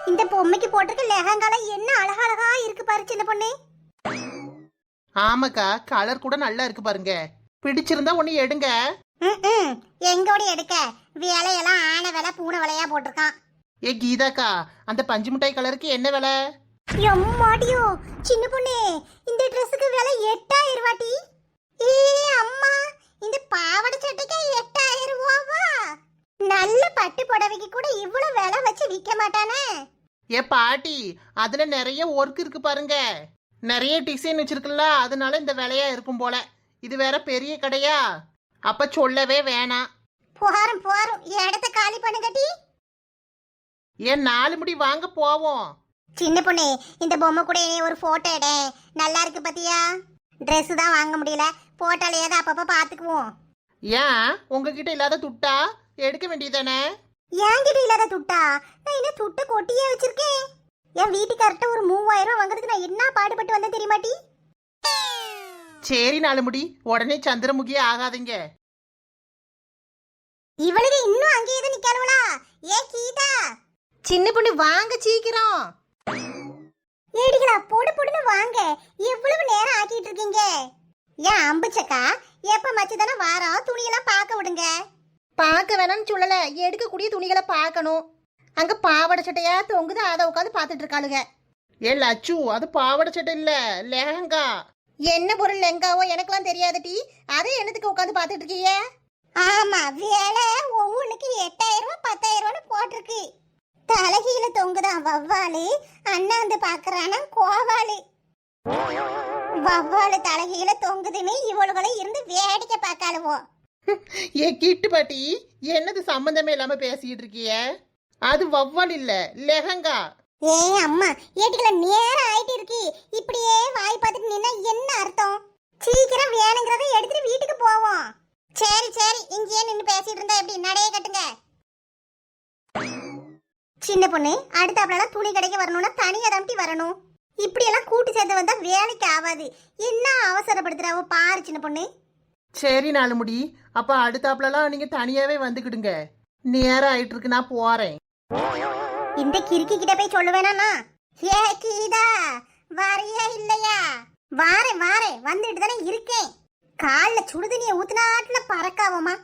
இந்த பொம்மைக்கு போட்டிருக்க லெஹங்கால என்ன அழகழகா இருக்கு பாரு சின்ன பொண்ணு. ஆமாக்கா, கலர் கூட நல்லா இருக்கு பாருங்க. பிடிச்சிருந்தா ஒண்ணு எடுங்க. எங்கோட எடுக்க, விலையெல்லாம் ஆன விலை பூனை விலையா போட்டிருக்கான். ஏ கீதாக்கா, அந்த பஞ்சு மிட்டாய் கலருக்கு என்ன விலை? எம்மாடியோ சின்ன பொண்ணு, இந்த ட்ரெஸ்ஸுக்கு விலை 8000 ரூபாடி. ஏ அம்மா, இந்த பாவாடை சட்டைக்கு 8000 ரூபாவா? நல்ல பட்டு புடவைக்கு கூட இவ்வளவு விலை வச்சு விற்க மாட்டானே. ஏ பாட்டி, அதுல நிறைய ஒர்க் இருக்கு பாருங்க. நிறைய டிசைன் வச்சிருக்குல்ல, அதனால இந்த விலையா இருக்கும் போல. இது வேற பெரிய கடையா, அப்ப சொல்லவே வேணாம். போறோம் போறோம், இடத்த காலி பண்ணுங்கட்டி. ஏன் 4 முடி வாங்க போவோம். சின்ன பொண்ணு, இந்த பொம்மை கூட ஒரு போட்டோ எடு. நல்லா இருக்கு பாத்தியா? ட்ரெஸ் தான் வாங்க முடியல, போட்டோலையாவது அப்பப்ப பாத்துக்குவோம். ஏன் உங்ககிட்ட இல்லாத துட்டா எடுக்க வேண்டியதானே? என்கிட்ட இல்லாத துட்டா? நான் என்ன துட்டை கொட்டியே வச்சிருக்கேன். என் வீட்டுக்கார்ட்ட ஒரு 3000 ரூபாய் வாங்குறதுக்கு நான் என்ன பாடுபட்டு வந்தேன் தெரியுமாட்டி? சரி 4 முடி, உடனே சந்திரமுகியே ஆகாதீங்க. இவளுக்கு இன்னும் அங்கேயே தான் நிக்காளுவளா? ஏ கீதா, சின்ன பொண்ணு வாங்க சீக்கிரம். ஏடிகளா போடு போடுன்னு வாங்க. எவ்வளவு நேரம் ஆக்கிட்டு இருக்கீங்க? ஏன் அம்புச்சக்கா, எப்ப மச்சுதானே வாரம், துணியெல்லாம் பார்க்க விடுங்க. பார்க்க வேணாம்னு சொல்லல, எடுக்கக்கூடிய துணிகளை பார்க்கணும். அங்க பாவாடை சட்டையா தொங்குது, அதை உட்காந்து பார்த்துட்டு இருக்காளுங்க. ஏ லட்சு, அது பாவாடை சட்டை இல்ல, லெஹங்கா. என்ன பொருள் லெங்காவோ எனக்கெல்லாம் தெரியாது டி. அதை என்னத்துக்கு உட்காந்து பார்த்துட்டு இருக்கீங்க? ஆமா, வேலை ஒவ்வொன்றுக்கு 8000 ரூபாய் 10000 ரூபான்னு போட்டிருக்கு. தலைகீழ தொங்குதான் வவ்வாலு, அண்ணாந்து பாக்குறானா கோவாலு. வவ்வாலு தலைகீழ தொங்குதுன்னு இவளுகளை இருந்து வேடிக்கை பார்க்காளுவோம். ஏ கிட்டு பாட்டி, என்னது சம்பந்தமே இல்லாம பேசிட்டு இருக்கிய? அது வவ்வால் இல்ல, லெஹங்கா. ஏ அம்மா, ஏட்டிகள நேரம் ஆயிட்டு இருக்கு. இப்படியே வாய் பார்த்துட்டு நின்னா என்ன அர்த்தம்? சீக்கிரம் வேணுங்கிறத எடுத்துட்டு வீட்டுக்கு போவோம். சரி சரி, இங்கேயே நின்று பேசிட்டு இருந்தா எப்படி? நடைய கட்டுங்க. சின்ன பொண்ணு, அடுத்தாப்புல துணி கடைக்கு வரணும்னா தனியா தம்பி வரணும். இப்படி எல்லாம் கூட்டு சேர்ந்து வந்தா வேலைக்கு ஆகாது. என்ன அவசரப்படுத்துறாவோ பாரு சின்ன பொண்ணு. சரி 4 முடி, அப்ப அடுத்தாப்புலாம் நீங்க தனியாவே வந்துக்கிடுங்க. நேரம் ஆயிட்டு இருக்கு, நான் போறேன். இந்த கிறுக்கி கிட்ட போய் சொல்ல வேணானா? ஏ கீதா, வரையா இல்லையா? வாரேன் வாரேன், வந்துட்டு தானே இருக்கேன். காலில் சுடுதண்ணியை ஊத்துனாட்டுல பறக்காவமா?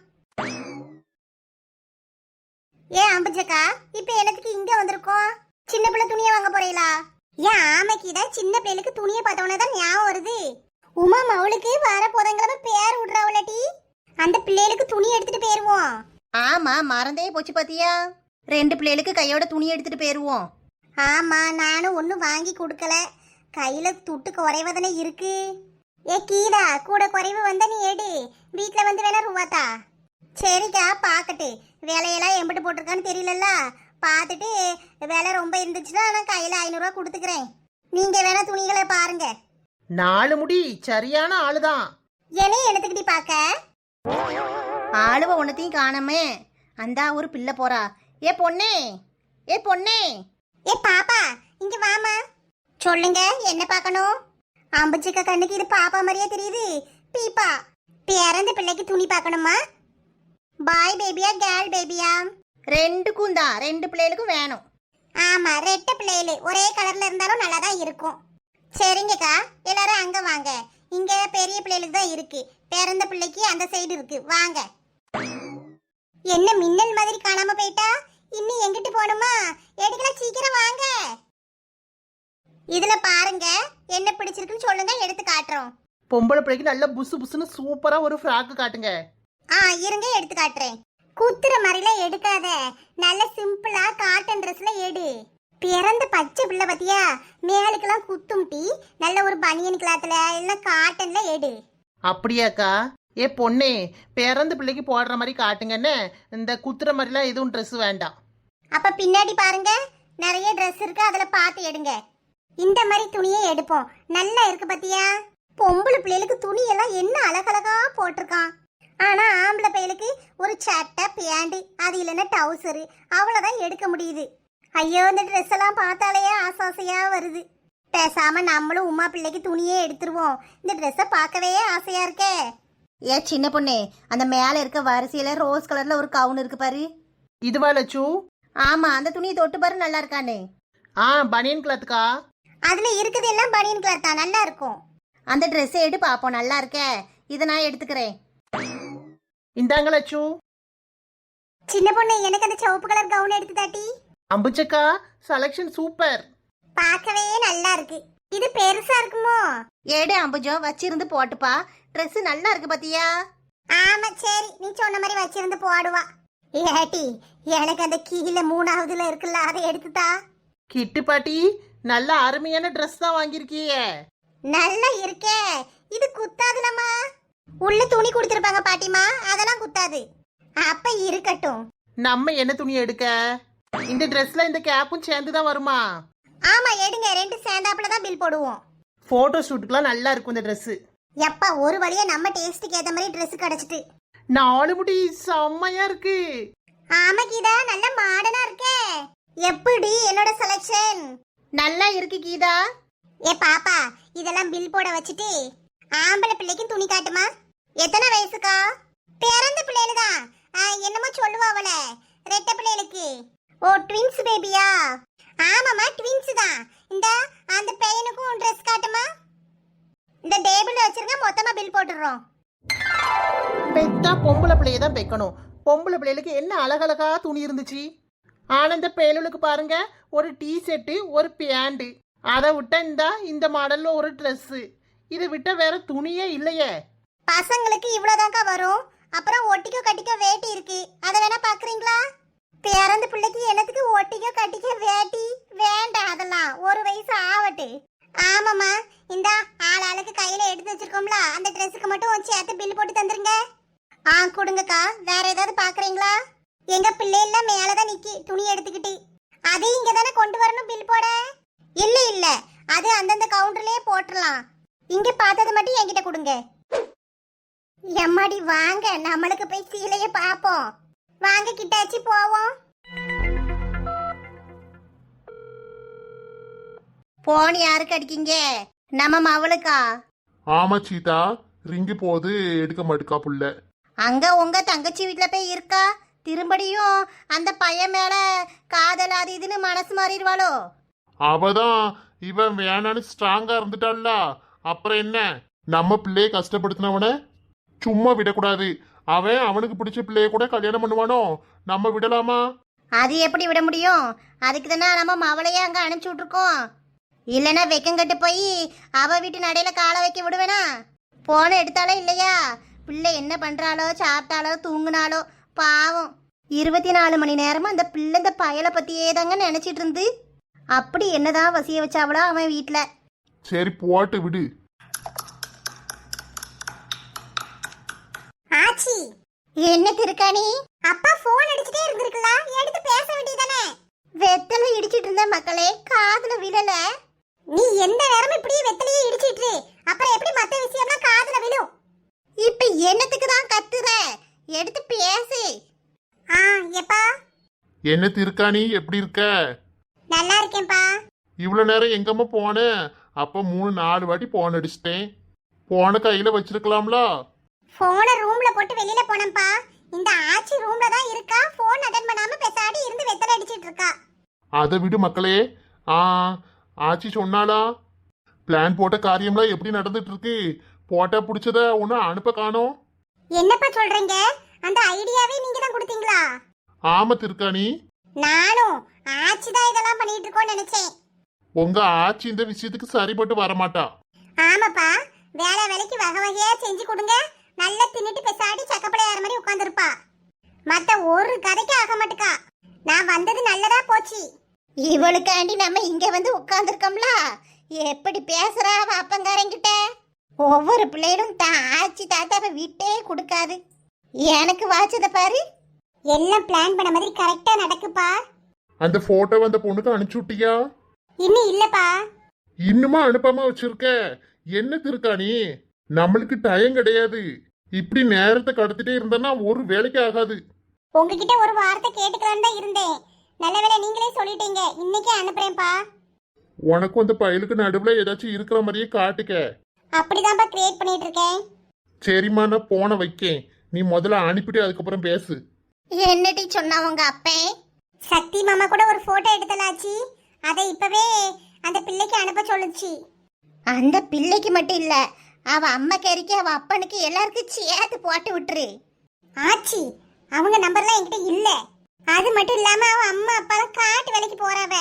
ஏ அம்புச்சக்கா, இப்ப எனக்கு இங்க வந்திருக்கோம். சின்ன பிள்ளை துணியை வாங்க போறீங்களா? ஏன் ஆமைக்கிட்ட சின்ன பிள்ளைகளுக்கு துணியை பார்த்தவனே தான் ஞாபகம் வருது. உமா மவுளுக்கு வர போதங்கிழமை பேர் விடுறாவுலட்டி. அந்த பிள்ளைகளுக்கு துணி எடுத்துட்டு போயிருவோம். ஆமா, மறந்தே போச்சு பாத்தியா. 2 பிள்ளைகளுக்கு கையோட துணி எடுத்துட்டு போயிருவோம். ஆமா, நானும் ஒன்னும் வாங்கி கொடுக்கல. கையில துட்டு குறைவதானே இருக்கு. ஏ கீதா, கூட குறைவு வந்தா நீ எடு. வீட்டுல வந்து வேணா ரூபாத்தா. சரிக்கா, பாக்கட்டு. விலையெல்லாம் எம்பிட்டு போட்டிருக்கான்னு தெரியலல்ல, பார்த்துட்டு விலை ரொம்ப இருந்துச்சுன்னா நான் கையில 500 ரூபா கொடுத்துக்கிறேன். நீங்க வேணா துணிகளை பாருங்க. 4 முடி சரியான ஆளுதான். என்னையும் எடுத்துக்கிட்டி பாக்க. ஆளுவ ஒன்னத்தையும் காணாமே. அந்த ஒரு பிள்ளை போறா. ஏ பொண்ணே, ஏ பொண்ணே. ஏ பாப்பா, இங்க வாமா. சொல்லுங்க, என்ன பார்க்கணும்? அம்புச்சிக்க கண்ணுக்கு இது பாப்பா மாதிரியே தெரியுது. பீப்பா, பிறந்த பிள்ளைக்கு துணி பார்க்கணுமா? பாய் பேபியா கேர்ள் பேபியா? 2க்கும் தான், 2 பிள்ளைகளுக்கும் வேணும். ஆமா, ரெட்டை பிள்ளைகளு ஒரே கலர்ல இருந்தாலும் நல்லா தான் இருக்கும். சரிங்கக்கா, எல்லாரும் அங்க வாங்க. இங்க பெரிய பிள்ளைகளுக்கு தான் இருக்கு. பிறந்த பிள்ளைக்கு அந்த சைடு இருக்கு, வாங்க. என்ன மின்னல் மாதிரி காணாம போயிட்டா? இன்னும் எங்கிட்டு போகணுமா? எடுக்கலாம், சீக்கிரம் வாங்க. இதுல பாருங்க, என்ன பிடிச்சிருக்குன்னு சொல்லுங்க, எடுத்து காட்டுறோம். பொம்பளை பிள்ளைக்கு நல்ல புசு புசுன்னு சூப்பரா ஒரு ஃப்ராக்கு காட்டுங்க. இருங்க, எடுத்து காட்டுறேன். குத்துற மாதிரில எடுக்காத, நல்ல சிம்பிளா காட்டன் ட்ரெஸ்ல எடு. பிறந்த பச்சை பிள்ளை பத்தியா, மேலுக்கெல்லாம் குத்தும் டீ. நல்ல ஒரு பனியன் கிளாத்ல இல்ல காட்டன்ல எடு. அப்படியாக்கா? ஏ பொண்ணே, பிறந்த பிள்ளைக்கு போடுற மாதிரி காட்டுங்கன்னு. இந்த குத்துற மாதிரிலாம் எதுவும் ட்ரெஸ் வேண்டாம். அப்ப பின்னாடி பாருங்க, நிறைய ட்ரெஸ் இருக்கு, அதுல பார்த்து எடுங்க. இந்த மாதிரி துணியே எடுப்போம். நல்லா இருக்கு பத்தியா? பொம்பளை பிள்ளைகளுக்கு துணி எல்லாம் என்ன அழகழகா போட்டிருக்கான். ஆனா ஆம்பளை பையலுக்கு ஒரு சட்டை பேண்ட், அது இல்லைன்னா டவுசரு, அவ்வளவுதான் எடுக்க முடியுது. ஐயோ, இந்த ட்ரெஸ் எல்லாம் பார்த்தாலே ஆசையா வருது. பேசாம நம்மளும் உமா பிள்ளைக்கு துணியே எடுத்துருவோம். இந்த ட்ரெஸ்ஸை பார்க்கவே ஆசையா இருக்கே. ஏ சின்ன பொண்ணே, அந்த மேல இருக்க வரிசையில ரோஸ் கலர்ல ஒரு கவுன் இருக்கு பாரு. இதுவா லட்சு? ஆமா, அந்த துணியை தொட்டு பாரு, நல்லா இருக்கானே. பனியன் கிளாத்துக்கா. அதுல இருக்குது எல்லாம் பனியன் கிளாத் தான், நல்லா இருக்கும். அந்த ட்ரெஸ்ஸை எடு பார்ப்போம், நல்லா இருக்கே. இதை நான் எடுத்துக்கிறேன். இந்தாங்க லட்சு. சின்ன பொண்ணு, எனக்கு அந்த சிவப்பு கலர் கவுன் எடுத்து தாட்டி. அம்புச்சக்கா, செலக்ஷன் சூப்பர். பார்க்கவே நல்லா இருக்கு. இது பெருசா இருக்குமோ? எடு அம்புஜோ, வச்சிருந்து போட்டுப்பா. ட்ரெஸ் நல்லா இருக்கு பாத்தியா? ஆமா சரி, நீ சொன்ன மாதிரி வச்சிருந்து போடுவா. ஏட்டி, எனக்கு அந்த கீழே 3ஆவதுல இருக்குல்ல, அதை எடுத்துதா. கிட்டு பாட்டி, நல்ல அருமையான ட்ரெஸ் தான் வாங்கியிருக்கியே. நல்லா இருக்கே. இது குத்தாதுலம்மா. உள்ள துணி கொடுத்துருப்பாங்க பாட்டிமா, அதெல்லாம் குத்தாது. அப்ப இருக்கட்டும். நம்ம என்ன துணி எடுக்க? இந்த ட்ரெஸ்ல இந்த கேப்பும் சேர்ந்து தான் வருமா? ஆமா எடுங்க, 2 சேர்ந்தாப்புல தான் பில் போடுவோம். போட்டோ ஷூட்டுக்குலாம் நல்லா இருக்கும் இந்த ட்ரெஸ். எப்பா ஒரு வழியா நம்ம டேஸ்ட்டுக்கு ஏத்த மாதிரி Dress கிடைச்சிட்டு. 4 முடி செம்மையா இருக்கு. ஆமா கீதா, நல்ல மாடர்னா இருக்கே. எப்படி என்னோட செலக்ஷன்? நல்லா இருக்கு கீதா. ஏ பாப்பா, இதெல்லாம் பில் போட வச்சுட்டு ஆம்பளை பிள்ளைக்கு துணி காட்டுமா. எத்தனை வயசுக்கா? பிறந்த பிள்ளைல தான். என்னமோ சொல்லுவா அவள, ரெட்டை பிள்ளைகளுக்கு. ஓ ட்வின்ஸ் பேபியா? ஆமாமா ட்வின்ஸ் தான். இந்த அந்த பையனுக்கும் Dress காட்டுமா. இந்த டேபிள்ல வச்சிருங்க, மொத்தமா பில் போட்டுறோம். பெத்தா பொம்பளை பிள்ளைய தான் பெக்கணும். பொம்பளை பிள்ளைகளுக்கு என்ன அழகழகா துணி இருந்துச்சு. ஆனா இந்த பேலுக்கு பாருங்க, ஒரு டீ ஷர்ட்டு, ஒரு பேண்ட். அதை விட்டா இந்த மாடல்ல ஒரு Dress. இதை விட்ட வேற துணியே இல்லையே. பசங்களுக்கு இவ்வளவுதான்க்கா வரும். அப்புறம் ஒட்டிக்கோ கட்டிக்கோ வேட்டி இருக்கு, அதை வேணா பாக்குறீங்களா? பிறந்த பிள்ளைக்கு என்னத்துக்கு ஒட்டிக்கோ கட்டிக்கோ வேட்டி? வேண்டாம், அதெல்லாம் ஒரு வயசு ஆவட்டு. ஆமாம்மா, இந்த ஆளுக்கு கையில எடுத்து வச்சிருக்கோம்ல, அந்த Dressக்கு மட்டும் சேர்த்து பில் போட்டு தந்துருங்க. கொடுங்கக்கா. வேற ஏதாவது பாக்குறீங்களா? எங்க பிள்ளை எல்லாம் மேலதான் நிக்கி துணி எடுத்துக்கிட்டு. அது இங்க தானே கொண்டு வரணும் பில் போட. இல்ல இல்ல, அது அந்தந்த கவுண்டர்லயே போட்டுடலாம். இங்க பார்த்தது மட்டும் என்கிட்ட கொடுங்க. எம்மாடி வாங்க, நம்மளுக்கு போய் சீலைய பாப்போம். வாங்க கிட்டாச்சி போவோம். போன் யாருக்கு அடிக்கீங்க? நம்ம மவளுக்கா? ஆமா சீதா, ரிங்கு போது எடுக்க மாட்டுக்கா புள்ள. அங்க உங்க தங்கச்சி வீட்டுல போய் இருக்கா. திரும்படியும் அந்த பையன் மேல காதல் அது இதுன்னு மனசு மாறிடுவாளோ? அவதான் இவன் வேணான்னு ஸ்ட்ராங்கா இருந்துட்டான்ல, அப்புறம் என்ன? நம்ம பிள்ளைய கஷ்டப்படுத்தினவன சும்மா விடக்கூடாது. அவன் அவனுக்கு பிடிச்ச பிள்ளைய கூட கல்யாணம் பண்ணுவானோ, நம்ம விடலாமா? அது எப்படி விட முடியும்? அதுக்கு தானே நம்ம மவளையே அங்க அனுப்பிச்சு விட்டுருக்கோம். இல்லைன்னா வெக்கங்கட்டு போய் அவ வீட்டு நடையில காலை வைக்க விடுவேனா? போன எடுத்தாலோ இல்லையா? பிள்ளை என்ன பண்றாளோ, சாப்பிட்டாலோ, தூங்குனாலோ, பாவம். 24 மணி நேரமும் அந்த பிள்ளை இந்த பயலை பத்தியே தாங்க நினைச்சிட்டு இருந்து. அப்படி என்னதான் வசிய வச்சாவளோ அவன் வீட்டுல. சரி போட்டு விடு. ஆச்சி, என்ன திருக்காணி? அப்பா போன் அடிச்சுட்டே இருந்திருக்கலாம், எடுத்து பேச வேண்டியதானே. வெத்தலை இடிச்சிட்டு இருந்த மக்களே, காதுல விழல. நீ எந்த நேரமும் இப்படியே வெத்தலையே இடிச்சிட்டு, அப்புறம் எப்படி மத்த விஷயம்லாம் காதுல விழும்? இப்ப என்னத்துக்கு தான் கத்துற? எடுத்து பேசு. எப்பா என்ன திருக்காணி, எப்படி இருக்க? நல்லா இருக்கேன்பா. இவ்வளவு நேரம் எங்கம்மா போன? அப்ப 3-4 வாட்டி போன் அடிச்சிட்டேன். போன கையில வச்சிருக்கலாம்ல. போனை ரூம்ல போட்டு வெளியில போனேன்பா. இந்த ஆச்சி ரூம்ல தான் இருக்கா, போன் அட்டெண்ட் பண்ணாம பேசாடி இருந்து வெத்தலை அடிச்சிட்டு இருக்கா. அதை விடு மக்களே. ஆச்சி சொன்னாலா? பிளான் போட்ட காரியம்லாம் எப்படி நடந்துட்டு இருக்கு? போட்டா பிடிச்சத ஒண்ணு அனுப்ப காணோம். என்னப்பா சொல்றீங்க? அந்த ஐடியாவே நீங்க தான் கொடுத்தீங்களா? ஆமா திருக்காணி, நானும் ஆச்சி தான் இதெல்லாம் பண்ணிட்டு இருக்கோம்னு நினைச்சேன். உங்க ஆச்சி இந்த விஷயத்துக்கு சரிப்பட்டு வரமாட்டா. ஆமாப்பா, வேலை வேலைக்கு வகை வகையா செஞ்சு கொடுங்க, நல்லா தின்னுட்டு பேசாடி சக்கப்பளையார மாதிரி உட்காந்துருப்பா. மத்த ஒரு கதைக்கு ஆக மாட்டுக்கா. நான் வந்தது நல்லதா போச்சு. இவளுக்காண்டி நம்ம இங்க வந்து உட்கார்ந்துருக்கோம்ல. எப்படி பேசுறா அவ அப்பங்காரங்கிட்ட. ஒவ்வொரு பிள்ளைகளும் தான் ஆச்சி தாத்தாவை விட்டே கொடுக்காது. எனக்கு வாச்சத பாரு. எல்லாம் பிளான் பண்ண மாதிரி கரெக்டா நடக்குப்பா. அந்த போட்டோ அந்த பொண்ணுக்கு அனுப்பிச்சு விட்டியா? இன்னும் இல்லப்பா. இன்னுமா அனுப்பாம வச்சிருக்க? என்ன திருக்காணி, நம்மளுக்கு டைம் கிடையாது. இப்படி நேரத்தை கடத்திட்டே இருந்தனா ஒரு வேலைக்கு ஆகாது. உங்ககிட்ட ஒரு வார்த்தை கேட்டுக்கலான்னு தான் இருந்தேன். நல்ல வேளை நீங்களே சொல்லிட்டீங்க. இன்னைக்கே அனுப்புறேன்ப்பா. உனக்கும் அந்த பயலுக்கு நடுவுல ஏதாச்சும் இருக்கிற மாதிரியே காட்டுக்க. அப்படிதான்ப்பா கிரியேட் பண்ணிட்டு இருக்கேன். சரிம்மா, நான் போன வைக்கேன். நீ முதல்ல அனுப்பிட்டு அதுக்கப்புறம் பேசு. என்னடி சொன்னா உங்க அப்பே? சக்தி மாமா கூட ஒரு போட்டோ எடுத்தலாச்சு. அதை இப்பவே அந்த பிள்ளைக்கு அனுப்ப சொல்லுச்சு. அந்த பிள்ளைக்கு மட்டும் இல்ல, அவ அம்மா கறிக்கு அவ அப்பனுக்கு எல்லாருக்கும் சேர்த்து போட்டு விட்டுரு. ஆச்சி, அவங்க நம்பர்லாம் என்கிட்ட இல்ல. அது மட்டும் இல்லாம அவன் அம்மா அப்பாலாம் காட்டு வேலைக்கு போறாவ.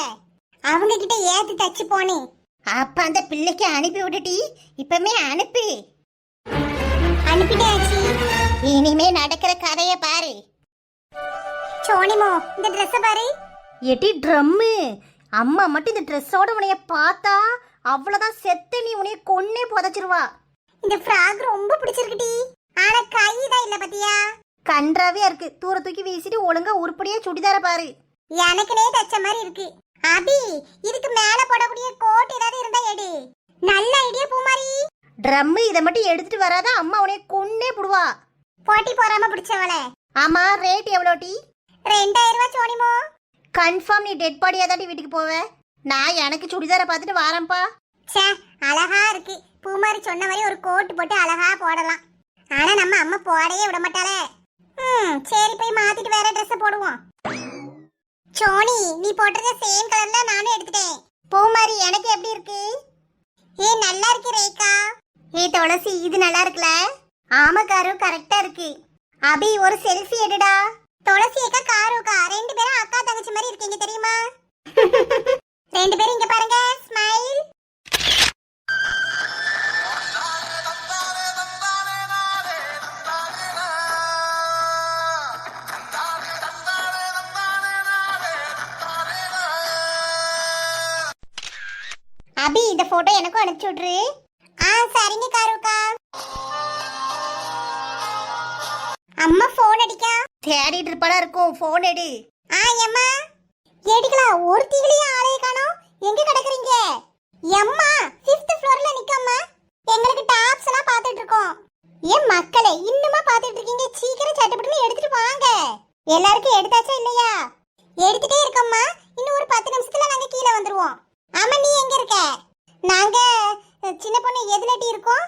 அவங்க கிட்ட ஏத்தி தச்சு போனே. அப்ப அந்த பிள்ளைக்கு அனுப்பி விட்டுட்டி, இப்பமே அனுப்பி. அனுப்பிட்டேன் ஆச்சி. இனிமே நடக்கிற கதைய பாரு. சோனிமோ, இந்த ட்ரெஸ் பாரு. எட்டி ட்ரம்மு, அம்மா மட்டும் இந்த ட்ரெஸ்ஸோட உனைய பார்த்தா அவ்வளவுதான், செத்து நீ உனைய கொன்னே புதைச்சிருவா. இந்த ஃப்ராக் ரொம்ப பிடிச்சிருக்குடி. ஆனா கை தான் இல்ல பாத்தியா? கன்றாவே இருக்கு. தூர தூக்கி வீசிட்டு ஒழுங்கா உருப்படியா சுடிதார பாரு. எனக்குனே தச்ச மாதிரி இருக்கு. அபி, இதுக்கு மேல போடக்கூடிய கோட் ஏதாவது இருந்தா எடு. நல்ல ஐடியா பூமாரி. ட்ரம்மு இதை மட்டும் எடுத்துட்டு வராத, அம்மா உனைய கொன்னே புடுவா. போட்டி போறாம பிடிச்சவளே. ஆமா, ரேட் எவ்வளோ டி? 2000 ரூபாய் சோனிமோ. கன்ஃபார்ம் நீ டெட் பாடியா தாண்டி வீட்டுக்கு போவ. நான் எனக்கு சுடிதார பார்த்துட்டு வாரேன்ப்பா. ச்சே, அழகா இருக்கு. பூமாரி சொன்ன மாதிரி ஒரு கோட் போட்டு அழகா போடலாம். ஆனா நம்ம அம்மா போடவே விட மாட்டாளே. சரி, போய் மாத்திட்டு வேற ட்ரெஸ் போடுவோம். சோனி, நீ போட்டிருக்க சேம் கலர்ல நானும் எடுத்துட்டேன். பூமாரி, எனக்கு எப்படி இருக்கு? நல்லா இருக்கு ரேகா. துளசி, இது நல்லா இருக்குல்ல? ஆமா காரு, கரெக்டா இருக்கு. அபி, ஒரு செல்ஃபி எடுடா. துளசி அக்கா, காருக்கா, 2 பேரும் அக்கா தங்கச்சி மாதிரி இருக்கீங்க தெரியுமா? 2 பேரும் இங்க பாருங்க, ஸ்மைல். அபி, இந்த போட்டோ எனக்கும் அனுப்பிச்சு விட்ரு. சரிங்க காருக்கா. அம்மா போன் அடிக்கா. தேடிட்டு இருப்பாடா இருக்கும், போன் எடு. எம்மா, எடுக்கலாம். ஒரு தீவிலையும் ஆளைய காணோம். எங்க கிடக்குறீங்க? எம்மா, 5th ஃப்ளோர்ல நிக்கம்மா. எங்களுக்கு டாப்ஸ் எல்லாம் பார்த்துட்டு இருக்கோம். ஏன் மக்களே, இன்னுமா பார்த்துட்டு இருக்கீங்க? சீக்கிரம் சட்டப்பட்டு எடுத்துட்டு வாங்க. எல்லாருக்கும் எடுத்தாச்சா இல்லையா? எடுத்துட்டே இருக்கம்மா. இன்னும் ஒரு 10 நிமிஷத்துல நாங்க கீழே வந்துருவோம். ஆமா, நீ எங்க இருக்க? நாங்க சின்ன பொண்ணு எதுலட்டி இருக்கோம்?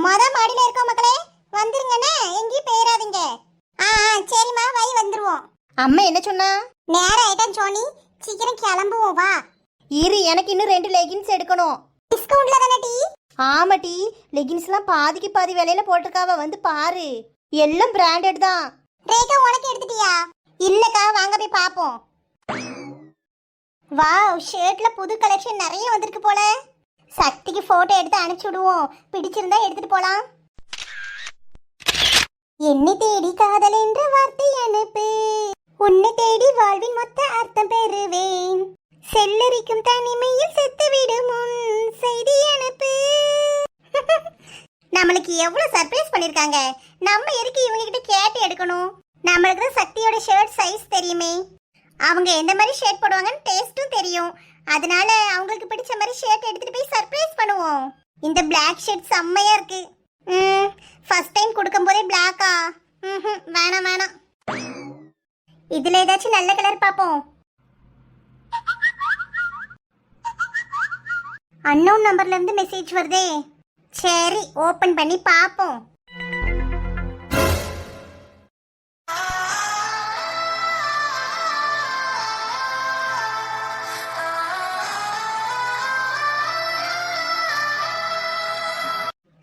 மொத மாடியில இருக்கோம் மக்களே. வந்துருங்கண்ணே, எங்கேயும் போயிடாதீங்க. சரிம்மா, வை வந்துருவோம். அம்மா என்ன சொன்னா? நேரம் ஆயிட்டான் சோனி, சீக்கிரம் கிளம்புவோம் வா. இரு, எனக்கு இன்னும் 2 லெகின்ஸ் எடுக்கணும். டிஸ்கவுண்ட்ல தானே டி? ஆமா டி, லெகின்ஸ்லாம் பாதிக்கு பாதி விலையில போட்டிருக்காவ, வந்து பாரு. எல்லாம் பிராண்டட் தான். ரேகா, உனக்கு எடுத்துட்டியா? இல்லக்கா, வாங்க போய் பாப்போம். வாவ், ஷர்ட்ல புது கலெக்ஷன் நிறைய வந்திருக்கு போல. சக்திக்கு போட்டோ எடுத்து அனுப்பிச்சு விடுவோம். பிடிச்சிருந்தா எடுத்துட்டு போலாம். என்னை தேடி காதல் என்ற வார்த்தை அனுப்பு, உன்னை தேடி வாழ்வின் மொத்த அர்த்தம் பெறுவேன், செல்லரிக்கும் தனிமையில் செத்துவிடும் உன் செய்தி அனுப்பு. நம்மளுக்கு எவ்வளவு சர்ப்ரைஸ் பண்ணிருக்காங்க. நம்ம எதுக்கு இவங்க கிட்ட கேட்டு எடுக்கணும்? நம்மளுக்கு தான் சக்தியோட ஷர்ட் சைஸ் தெரியுமே. அவங்க எந்த மாதிரி ஷர்ட் போடுவாங்கன்னு டேஸ்ட்டும் தெரியும். அதனால அவங்களுக்கு பிடிச்ச மாதிரி ஷர்ட் எடுத்துட்டு போய் சர்ப்ரைஸ் பண்ணுவோம். இந்த பிளாக் ஷர்ட் செம்மையா இருக்கு. ஃபர்ஸ்ட் டைம் கொடுக்கும்போதே பிளாக்கா? வேணாம் வேணாம். இதுல ஏதாச்சும் நல்ல கலர் பாப்போம். அன்னோன் நம்பர்ல இருந்து மெசேஜ் வருதே. சரி, ஓபன் பண்ணி பாப்போம்.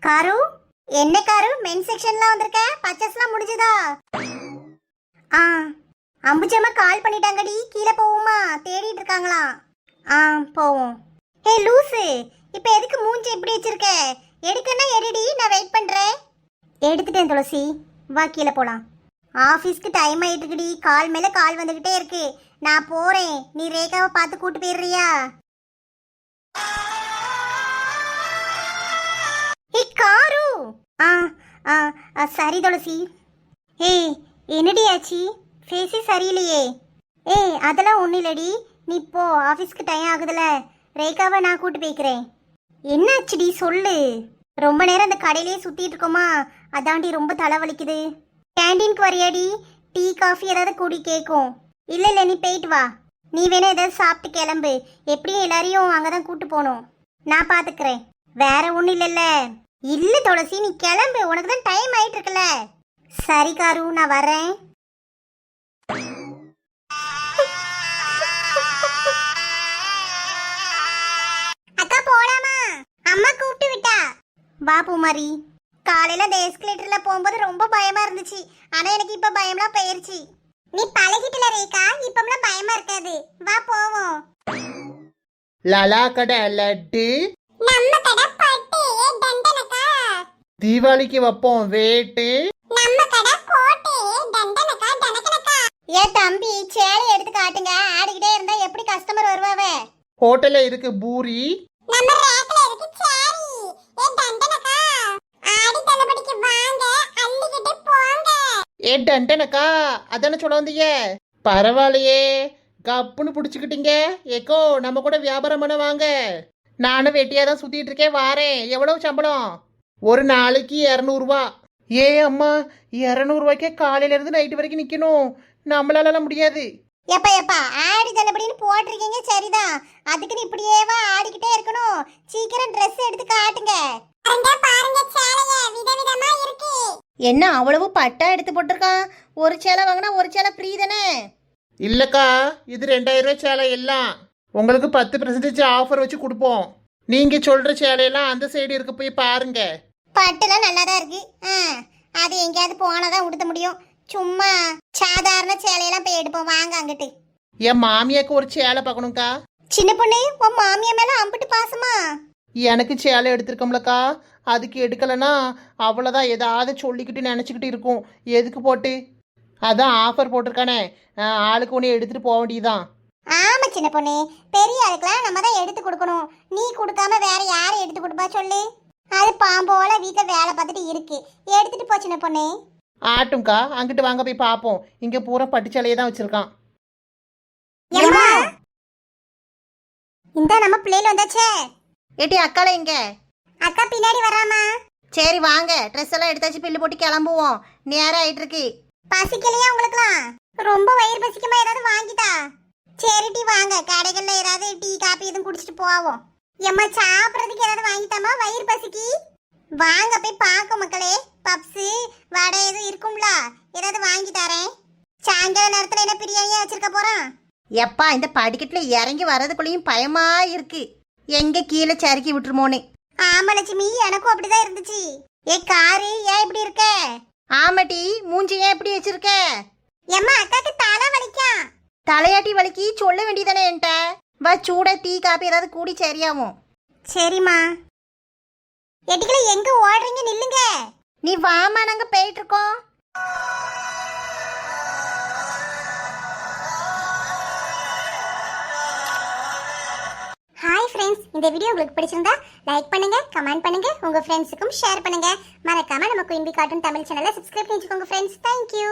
காரு, என்ன காரு, மென் செக்ஷன்ல வந்திருக்க? பர்ச்சேஸ்லாம் முடிஞ்சதா? அம்புஜம்மா கால் பண்ணிட்டாங்கடி. கீழே போவோமா? தேடிட்டு இருக்காங்களா? போவோம். லூசு, இப்போ எதுக்கு மூஞ்சி இப்படி வச்சிருக்க? எடுக்கன்னா எடுடி, நான் வெயிட் பண்றேன். எடுத்துட்டேன் துளசி, வா கீழே போலாம். ஆபீஸ்க்கு டைம் ஆயிட்டு இருக்குடி. கால் மேல கால் வந்துகிட்டே இருக்கு. நான் போறேன், நீ ரேகாவை பார்த்து கூட்டு போயிடுறியா? காரு, சரி துளசி. என்னடி ஆச்சு? ஃபேஸே சரியில்லையே. அதெல்லாம் ஒன்றும் இல்லடி, நீ போ, ஆஃபீஸ்க்கு டைம் ஆகுதுல. ரேகாவை நான் கூட்டு போய்க்கிறேன். என்னாச்சுடி சொல்லு. ரொம்ப நேரம் அந்த கடையிலேயே சுற்றிட்டு இருக்கோமா, அதாண்டி ரொம்ப தலைவலிக்குது. கேண்டீனுக்கு வரையாடி? டீ காஃபி ஏதாவது கூடி கேட்கும். இல்லை நீ போயிட்டு வா. நீ வேணா ஏதாவது சாப்பிட்டு கிளம்பு. எப்படியும் எல்லாரையும் அங்கே தான் கூட்டு போகணும். நான் பார்த்துக்கிறேன். வேற ஒன்றும் இல்லைல்ல? இல்லை துளசி, நீ கிளம்பு, உனக்கு தான் டைம் ஆயிட்டு இருக்குல்ல. சரி காரு, நான் வரேன். வா பூமாரி. காலையில அந்த எஸ்கலேட்டர்ல போகும்போது ரொம்ப பயமா இருந்துச்சு. ஆனா எனக்கு இப்ப பயம்லாம் போயிருச்சு. நீ பழகிட்டுல ரேகா, இப்பம்லாம் பயமா இருக்காது. வா போவோம். லலா கடை லட்டு நம்ம கடை பட்டு தண்டனக்கா. தீபாவளிக்கு வைப்போம் வேட்டு. நம்ம கடை கோட்டு தண்டனக்கா தனக்கனக்கா. ஏ தம்பி, சேலை எடுத்து காட்டுங்க. ஆடிக்கிட்டே இருந்தா எப்படி கஸ்டமர் வருவாவே? ஹோட்டல்ல இருக்கு பூரி. நம்ம ரேக்ல இருக்கு சாரி. ஏ தண்டனக்கா, ஆடி தள்ளுபடிக்கு வாங்க, அள்ளிக்கிட்டு போங்க. ஏ டண்டனக்கா, அதானே சொல்ல வந்தீங்க. பரவாயில்லையே, கப்புன்னு பிடிச்சிக்கிட்டீங்க. ஏக்கோ நம்ம கூட வியாபாரம் பண்ண வாங்க. நானும் வெட்டியா தான் சுத்திட்டு இருக்கேன், வாரேன். எவ்வளவு சம்பளம்? ஒரு நாளைக்கு 200 ஏ அம்மா, 200 காலையில இருந்து நைட்டு வரைக்கும் நிக்கணும். நம்மளால முடியாது. எப்பா எப்பா, ஆடி தள்ளுபடின்னு போட்டிருக்கீங்க சரிதான். அதுக்குன்னு இப்படியேவா ஆடிக்கிட்டே இருக்கணும்? சீக்கிரம் Dress எடுத்து காட்டுங்க. பாருங்க சேலைய விதவிதமா இருக்கு. என்ன அவ்வளவு பட்டா எடுத்து போட்டிருக்கான்? ஒரு சேலை வாங்கினா ஒரு சேலை ஃப்ரீ தானே? இல்லக்கா, இது 2000 சேலை எல்லாம். உங்களுக்கு 10% ஆஃபர் வச்சு கொடுப்போம். நீங்க சொல்ற சேலையெல்லாம் அந்த சைடு இருக்கு, போய் பாருங்க. பட்டுலாம் நல்லாதான் இருக்கு. அது எங்கேயாவது போனாதான் உடுத்த முடியும். சும்மா சாதாரண சேலையெல்லாம் போய் எடுப்போம். வாங்க அங்கிட்டு. என் மாமியாக்கு ஒரு சேலை பார்க்கணும்க்கா. சின்ன பொண்ணு, உன் மாமியா மேல அம்பிட்டு பாசமா? எனக்கு சேலை எடுத்திருக்கோம்லக்கா, அதுக்கு எடுக்கலைன்னா அவ்வளோதான் ஏதாவது சொல்லிக்கிட்டு நினச்சிக்கிட்டு இருக்கும். எதுக்கு போட்டு? அதான் ஆஃபர் போட்டிருக்கானே, ஆளுக்கு ஒன்று எடுத்துகிட்டு போக வேண்டியதுதான். ஆமா சின்ன பொண்ணு, பெரிய ஆளுக்கெல்லாம் நம்ம தான் எடுத்து கொடுக்கணும். நீ கொடுக்காம வேற யாரு எடுத்து கொடுப்பா சொல்லு? அது பாம்போல வீட்டில் வேலை பார்த்துட்டு இருக்கு. எடுத்துட்டு போ சின்ன பொண்ணு. ஆட்டும்க்கா, அங்கிட்டு வாங்க போய் பார்ப்போம். இங்கே பூரா பட்டு சேலையை தான் வச்சுருக்கான். இந்த நம்ம பிள்ளைல வந்தாச்சே. ஏட்டி அக்கால எங்க? அக்கா பின்னாடி வராமா? சரி வாங்க, ட்ரெஸ் எல்லாம் எடுத்தாச்சு, பில்லு போட்டு கிளம்புவோம். நேரம் ஆயிட்டு இருக்கு. பசிக்கலையா உங்களுக்குலாம்? ரொம்ப வயிறு பசிக்குமா? ஏதாவது வாங்கிட்டா? சரி டீ வாங்க, கடைகள்ல ஏதாவது டீ காப்பி எதுவும் குடிச்சிட்டு போவோம். எம்மா சாப்பிட்றதுக்கு ஏதாவது வாங்கிட்டாமா? வயிறு பசிக்கு. வாங்க போய் பார்க்க மக்களே. பப்ஸு வடை எதுவும் இருக்கும்ல, ஏதாவது வாங்கி தரேன். சாயங்கால நேரத்துல என்ன பிரியாணியா வச்சிருக்க போறான்? எப்பா, இந்த படிக்கட்டுல இறங்கி வர்றதுக்குள்ளேயும் பயமா இருக்கு. எங்க கீழே சறுக்கி விட்டுருமோன்னு. ஆமா லட்சுமி, எனக்கும் அப்படிதான் இருந்துச்சு. ஏ காரு, ஏன் இப்படி இருக்க? ஆமாட்டி, மூஞ்சி ஏன் இப்படி வச்சிருக்க? எம்மா அக்காக்கு தலை வலிக்கும். தலையாட்டி வலிக்கு சொல்ல வேண்டியதானே என்கிட்ட. வா, சூட டீ காப்பி ஏதாவது கூடி சரியாவும். சரிம்மா. எட்டிக்கல எங்க ஓடுறீங்க? நில்லுங்க. நீ வாமா, நாங்க போயிட்டு இருக்கோம். ஹாய் ஃப்ரெண்ட்ஸ், இந்த வீடியோ உங்களுக்கு பிடிச்சிருந்தா லைக் பண்ணுங்க, கமெண்ட் பண்ணுங்க, உங்க ஃப்ரெண்ட்ஸுக்கும் ஷேர் பண்ணுங்க. மறக்காம நம்ம குயின் பீ கார்ட்டூன் தமிழ் சேனலை சப்ஸ்கிரைப் பண்ணிக்கோங்க ஃப்ரெண்ட்ஸ். தேங்க்யூ.